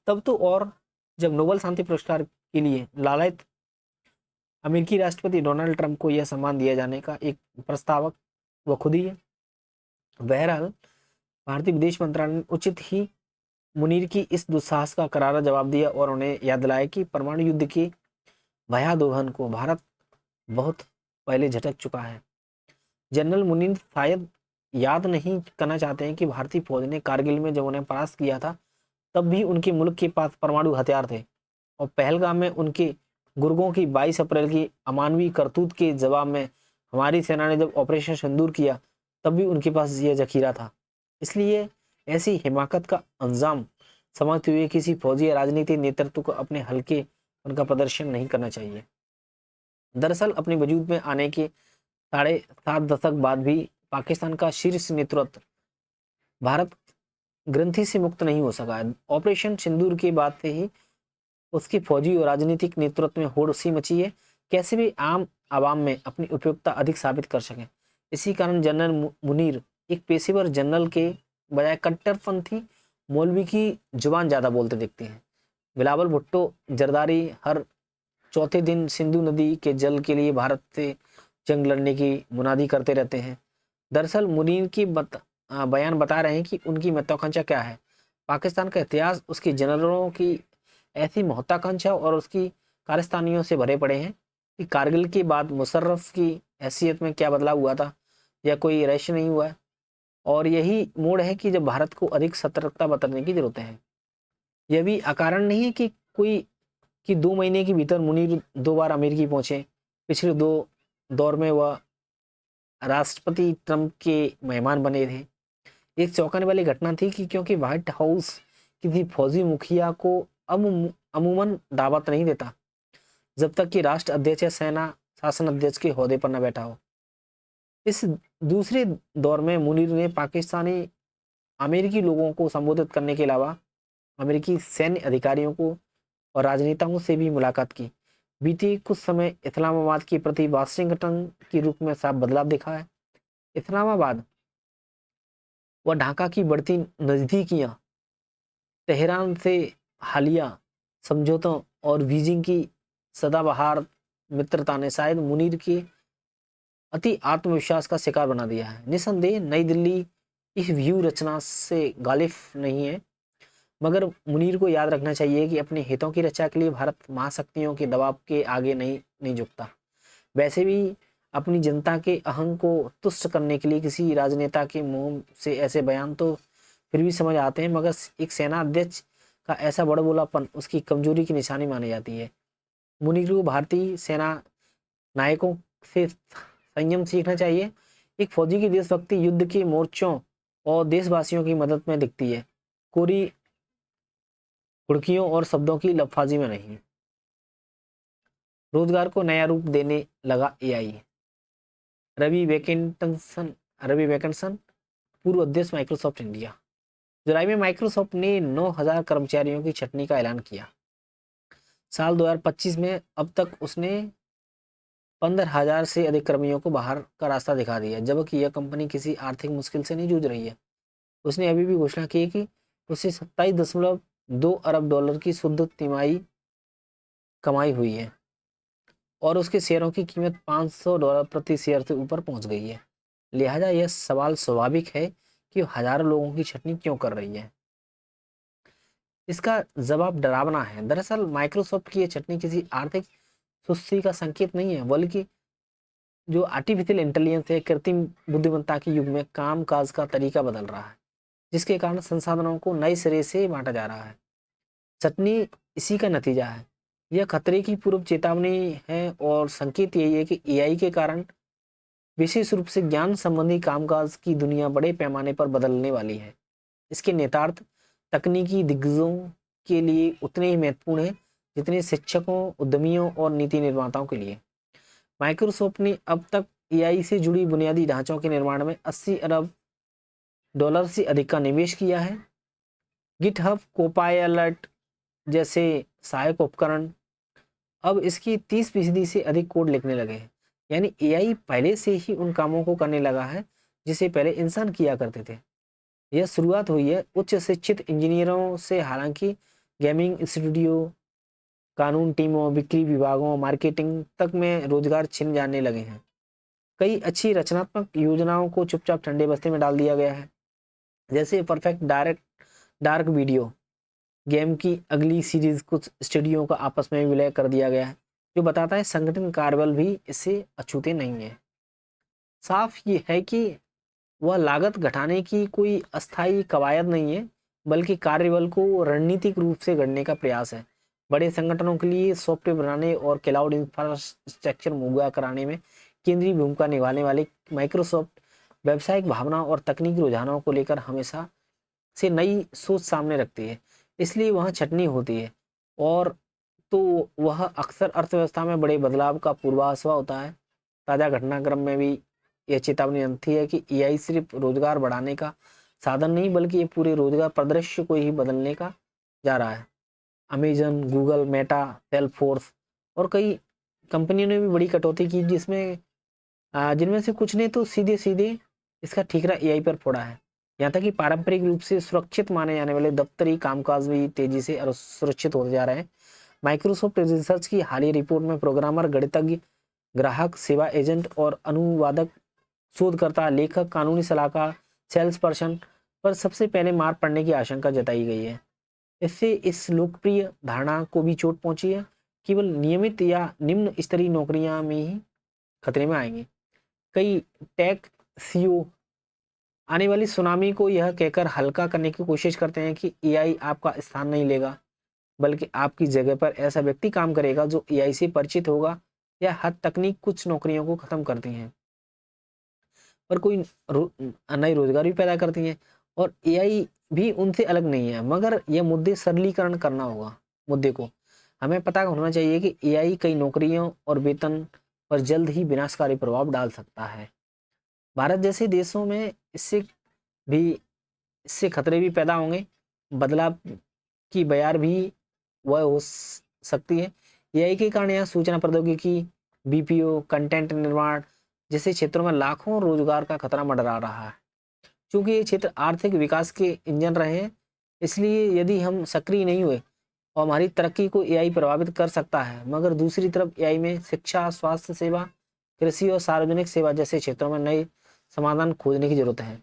[SPEAKER 1] तब तो और जब नोबेल शांति पुरस्कार के लिए लालायित अमेरिकी राष्ट्रपति डोनाल्ड ट्रंप को यह सम्मान दिया जाने का एक प्रस्तावक वह खुद ही है। बहरहाल भारतीय विदेश मंत्रालय ने उचित ही मुनीर की इस दुस्साहस का करारा जवाब दिया और उन्हें याद दिलाया कि परमाणु युद्ध के भयावह दोहन को भारत बहुत पहले झटक चुका है। जनरल मुनीर शायद याद नहीं करना चाहते हैं कि भारतीय फौज ने कारगिल में जब उन्हें परास्त किया था तब भी उनके मुल्क के पास परमाणु हथियार थे और पहलगाम में उनके गुर्गों की 22 अप्रैल की अमानवीय करतूत के जवाब में हमारी सेना ने जब ऑपरेशन सिंदूर किया तब भी उनके पास यह जखीरा था। इसलिए ऐसी हिमाकत का अंजाम समझते हुए किसी फौजी या राजनीतिक नेतृत्व को अपने हल्के उनका प्रदर्शन नहीं करना चाहिए। दरअसल अपने वजूद में आने के 7.5 दशक बाद भी पाकिस्तान का शीर्ष नेतृत्व भारत ग्रंथि से मुक्त नहीं हो सका है। ऑपरेशन सिंदूर के बाद से ही उसकी फौजी और राजनीतिक नेतृत्व में होड़ सी मची है, कैसे भी आम आवाम में अपनी उपयोगिता अधिक साबित कर सकें। इसी कारण जनरल मुनीर एक पेशेवर जनरल के बजाय कट्टरपंथी मौलवी की जुबान ज्यादा बोलते दिखते हैं। बिलावल भुट्टो जरदारी हर चौथे दिन सिंधु नदी के जल के लिए भारत से जंग लड़ने की मुनादी करते रहते हैं। दरअसल मुनीर की बयान बता रहे हैं कि उनकी महत्वाकांक्षा क्या है। पाकिस्तान का इतिहास उसके जनरलों की ऐसी महत्वाकांक्षा और उसकी कारस्तानियों से भरे पड़े हैं कि कारगिल के बाद मुशर्रफ की हैसियत में क्या बदलाव हुआ था यह कोई रहस्य नहीं हुआ है। और यही मोड़ है कि जब भारत को अधिक सतर्कता बरतने की जरूरत है। यह भी अकारण नहीं है कि 2 महीने के भीतर मुनीर 2 बार अमेरिकी पहुंचे। पिछले 2 दौर में वह राष्ट्रपति ट्रंप के मेहमान बने थे। एक चौंकाने वाली घटना थी कि क्योंकि व्हाइट हाउस किसी फौजी मुखिया को अमूमन दावत नहीं देता जब तक कि राष्ट्र अध्यक्ष या सेना शासन अध्यक्ष के ओहदे पर न बैठा हो। इस दूसरे दौर में मुनीर ने पाकिस्तानी अमेरिकी लोगों को संबोधित करने के अलावा अमेरिकी सैन्य अधिकारियों को और राजनेताओं से भी मुलाकात की। बीते कुछ समय इस्लामाबाद के प्रति वाशिंगटन के रूप में साफ बदलाव दिखा है। इस्लामाबाद व ढाका की बढ़ती नजदीकियां, तेहरान से हालिया समझौतों और बीजिंग की सदाबहार मित्रता ने शायद मुनीर के अति आत्मविश्वास का शिकार बना दिया है। निसंदेह नई दिल्ली इस व्यू रचना से गालिफ नहीं है, मगर मुनीर को याद रखना चाहिए कि अपने हितों की रक्षा के लिए भारत महाशक्तियों के दबाव के आगे नहीं झुकता। वैसे भी अपनी जनता के अहंग को तुष्ट करने के लिए किसी राजनेता के मुंह से ऐसे बयान तो फिर भी समझ आते हैं, मगर एक सेना अध्यक्ष का ऐसा बड़बोलापन उसकी कमजोरी की निशानी मानी जाती है। मुनीर को भारतीय सेना नायकों से संयम सीखना चाहिए। एक फौजी की देशभक्ति युद्ध के मोर्चों और देशवासियों की मदद में दिखती है, कोरी कुड़कियों और शब्दों की लफाजी में नहीं। रोजगार को नया रूप देने लगा एआई। रवि वेंकटसन, पूर्व अध्यक्ष माइक्रोसॉफ्ट इंडिया। जुलाई में माइक्रोसॉफ्ट ने 9,000 कर्मचारियों की छटनी का ऐलान किया। साल 2025 में अब तक उसने 15,000 से अधिक कर्मियों को बाहर का रास्ता दिखा दिया, जबकि यह कंपनी किसी आर्थिक मुश्किल से नहीं जूझ रही है। उसने अभी भी घोषणा की है कि उसे $27.2 अरब की शुद्ध तिमाही कमाई हुई है और उसके शेयरों की कीमत $500 प्रति शेयर से ऊपर पहुंच गई है। लिहाजा यह सवाल स्वाभाविक है कि वो हजारों लोगों की छटनी क्यों कर रही है। इसका जवाब डरावना है। दरअसल माइक्रोसॉफ्ट की यह छटनी किसी आर्थिक सुस्ती का संकेत नहीं है, बल्कि जो आर्टिफिशियल इंटेलिजेंस है, कृत्रिम बुद्धिमत्ता के युग में काम काज का तरीका बदल रहा है, जिसके कारण संसाधनों को नए सिरे से बांटा जा रहा है। छटनी इसी का नतीजा है। यह खतरे की पूर्व चेतावनी है और संकेत यही है कि एआई के कारण विशेष रूप से ज्ञान संबंधी कामकाज की दुनिया बड़े पैमाने पर बदलने वाली है। इसके नेतार्थ तकनीकी दिग्गजों के लिए उतने ही महत्वपूर्ण है जितने शिक्षकों, उद्यमियों और नीति निर्माताओं के लिए। माइक्रोसॉफ्ट ने अब तक एआई से जुड़ी बुनियादी ढांचों के निर्माण में $80 अरब से अधिक का निवेश किया है। गिटहब, कोपायलट जैसे सहायक उपकरण अब इसकी 30% से अधिक कोड लिखने लगे हैं। यानी एआई पहले से ही उन कामों को करने लगा है जिसे पहले इंसान किया करते थे। यह शुरुआत हुई है उच्च शिक्षित इंजीनियरों से। हालांकि गेमिंग स्टूडियो, कानून टीमों, बिक्री विभागों, मार्केटिंग तक में रोजगार छिन जाने लगे हैं। कई अच्छी रचनात्मक योजनाओं को चुपचाप ठंडे बस्ते में डाल दिया गया है। जैसे परफेक्ट डार्क वीडियो गेम की अगली सीरीज कुछ स्टूडियो का आपस में विलय कर दिया गया है, जो बताता है संगठन कार्यबल भी इससे अछूते नहीं है। साफ ये है कि वह लागत घटाने की कोई अस्थायी कवायद नहीं है, बल्कि कार्यबल को रणनीतिक रूप से गढ़ने का प्रयास है। बड़े संगठनों के लिए सॉफ्टवेयर बनाने और क्लाउड इंफ्रास्ट्रक्चर मुहैया कराने में केंद्रीय भूमिका निभाने वाले माइक्रोसॉफ्ट व्यावसायिक भावना और तकनीकी रुझानों को लेकर हमेशा से नई सोच सामने रखती है, इसलिए वहाँ छटनी होती है। और तो वह अक्सर अर्थव्यवस्था में बड़े बदलाव का पूर्वाभास होता है। ताज़ा घटनाक्रम में भी यह चेतावनी अंती है कि एआई सिर्फ रोजगार बढ़ाने का साधन नहीं, बल्कि ये पूरे रोजगार परिदृश्य को ही बदलने का जा रहा है। अमेजन, गूगल, मेटा, सेल्सफोर्स और कई कंपनियों ने भी बड़ी कटौती की, जिनमें से कुछ ने तो सीधे सीधे इसका ठीकरा एआई पर फोड़ा है। यहाँ तक कि पारंपरिक रूप से सुरक्षित माने जाने वाले दफ्तरी कामकाज भी तेजी से सुरक्षित होते जा रहे हैं। माइक्रोसॉफ्ट रिसर्च की हालिया रिपोर्ट में प्रोग्रामर, गणितज्ञ, ग्राहक सेवा एजेंट और अनुवादक, शोधकर्ता, लेखक, कानूनी सलाहकार, सेल्स पर्सन पर सबसे पहले मार पड़ने की आशंका जताई गई है। इससे इस लोकप्रिय धारणा को भी चोट पहुंची है। केवल नियमित या निम्न स्तरीय नौकरियां में ही खतरे में आएंगी। कई टेक सीईओ आने वाली सुनामी को यह कहकर हल्का करने की कोशिश करते हैं कि एआई आपका स्थान नहीं लेगा, बल्कि आपकी जगह पर ऐसा व्यक्ति काम करेगा जो एआई से परिचित होगा। या हर तकनीक कुछ नौकरियों को खत्म करती है और कोई नई रोजगार भी पैदा करती है, और एआई भी उनसे अलग नहीं है। मगर यह मुद्दे सरलीकरण करना होगा। मुद्दे को हमें पता होना चाहिए कि एआई कई नौकरियों और वेतन पर जल्द ही विनाशकारी प्रभाव डाल सकता है। भारत जैसे देशों में भी इससे खतरे भी पैदा होंगे। बदलाव की बयार भी वह हो सकती है। एआई के कारण यहाँ सूचना प्रौद्योगिकी, बीपीओ, कंटेंट निर्माण जैसे क्षेत्रों में लाखों रोजगार का खतरा मंडरा रहा है। क्योंकि ये क्षेत्र आर्थिक विकास के इंजन रहे हैं, इसलिए यदि हम सक्रिय नहीं हुए और हमारी तरक्की को एआई प्रभावित कर सकता है। मगर दूसरी तरफ एआई में शिक्षा, स्वास्थ्य सेवा, कृषि और सार्वजनिक सेवा जैसे क्षेत्रों में नए समाधान खोजने की जरूरत है।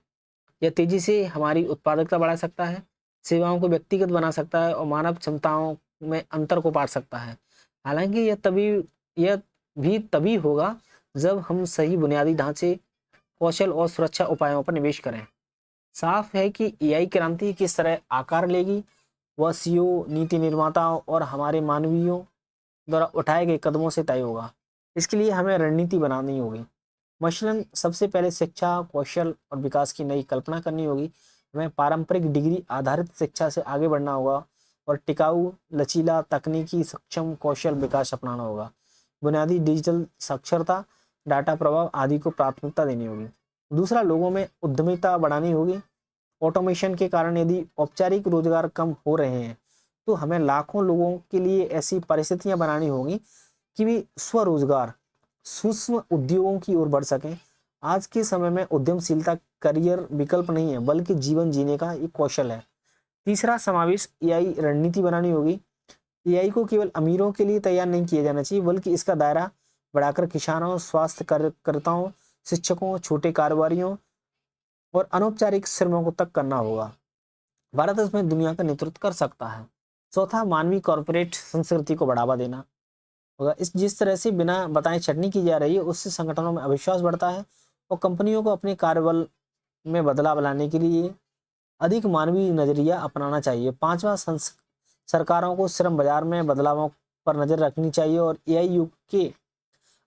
[SPEAKER 1] यह तेजी से हमारी उत्पादकता बढ़ा सकता है, सेवाओं को व्यक्तिगत बना सकता है और मानव क्षमताओं में अंतर को पार सकता है। हालांकि यह भी तभी होगा जब हम सही बुनियादी ढांचे, कौशल और सुरक्षा उपायों पर निवेश करें। साफ है कि एआई क्रांति किस तरह आकार लेगी, वह सीईओ, नीति निर्माताओं और हमारे मानवीयों द्वारा उठाए गए कदमों से तय होगा। इसके लिए हमें रणनीति बनानी होगी। मसलन सबसे पहले शिक्षा, कौशल और विकास की नई कल्पना करनी होगी। हमें पारंपरिक डिग्री आधारित शिक्षा से आगे बढ़ना होगा और टिकाऊ, लचीला, तकनीकी सक्षम कौशल विकास अपनाना होगा। बुनियादी डिजिटल साक्षरता, डाटा प्रभाव आदि को प्राथमिकता देनी होगी। दूसरा, लोगों में उद्यमिता बढ़ानी होगी। ऑटोमेशन के कारण यदि औपचारिक रोजगार कम हो रहे हैं, तो हमें लाखों लोगों के लिए ऐसी परिस्थितियां बनानी होगी कि वे स्वरोजगार, सूक्ष्म उद्योगों की ओर बढ़ सकें। आज के समय में उद्यमशीलता करियर विकल्प नहीं है, बल्कि जीवन जीने का एक कौशल है। तीसरा, समावेश एआई रणनीति बनानी होगी। एआई को केवल अमीरों के लिए तैयार नहीं किया जाना चाहिए, बल्कि इसका दायरा बढ़ाकर किसानों, स्वास्थ्य कार्यकर्ताओं, शिक्षकों, छोटे कारोबारियों और अनौपचारिक श्रमों को तक करना होगा। भारत इसमें दुनिया का नेतृत्व कर सकता है। चौथा, मानवीय कॉर्पोरेट संस्कृति को बढ़ावा देना होगा। इस जिस तरह से बिना बताए छटनी की जा रही है, उससे संगठनों में अविश्वास बढ़ता है और कंपनियों को अपने कार्यबल में बदलाव लाने के लिए अधिक मानवीय नजरिया अपनाना चाहिए। पांचवा, सरकारों को श्रम बाजार में बदलावों पर नजर रखनी चाहिए और एआई युग के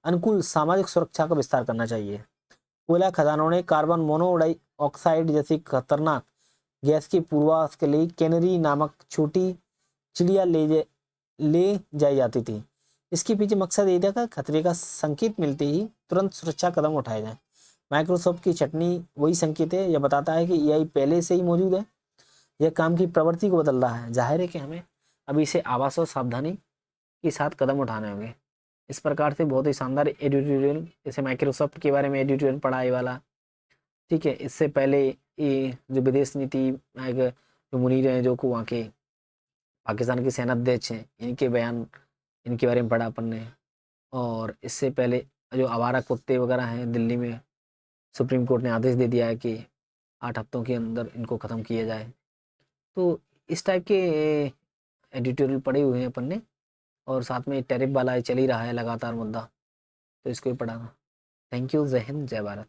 [SPEAKER 1] अनुकूल सामाजिक सुरक्षा का विस्तार करना चाहिए। कोयला खदानों ने कार्बन मोनोऑक्साइड जैसी खतरनाक गैस के पूर्वास के लिए कैनरी नामक छोटी चिड़िया ले जाई जाती थी। इसके पीछे मकसद ये था कि खतरे का संकेत मिलते ही तुरंत सुरक्षा कदम उठाए जाएं। माइक्रोसॉफ्ट की छटनी वही संकेत है। यह बताता है कि एआई पहले से ही मौजूद है, यह काम की प्रवृत्ति को बदल रहा है। जाहिर है कि हमें अभी इसे आवास और सावधानी के साथ कदम उठाने होंगे। इस प्रकार से बहुत ही शानदार एडिटोरियल, जैसे माइक्रोसॉफ्ट के बारे में एडिटोरियल पढ़ा ये वाला, ठीक है। इससे पहले ये जो विदेश नीति जो मुनीर हैं, जो वहाँ के पाकिस्तान के सेनाध्यक्ष हैं, इनके बयान, इनके बारे में पढ़ा अपन ने। और इससे पहले जो आवारा कुत्ते वगैरह हैं दिल्ली में, सुप्रीम कोर्ट ने आदेश दे दिया है कि 8 हफ्तों के अंदर इनको ख़त्म किया जाए। तो इस टाइप के एडिटोरियल पढ़े हुए हैं अपन ने। और साथ में टैरिफ वाला चल ही रहा है लगातार मुद्दा, तो इसको भी पढ़ाना। Thank you. जय हिंद, जय भारत।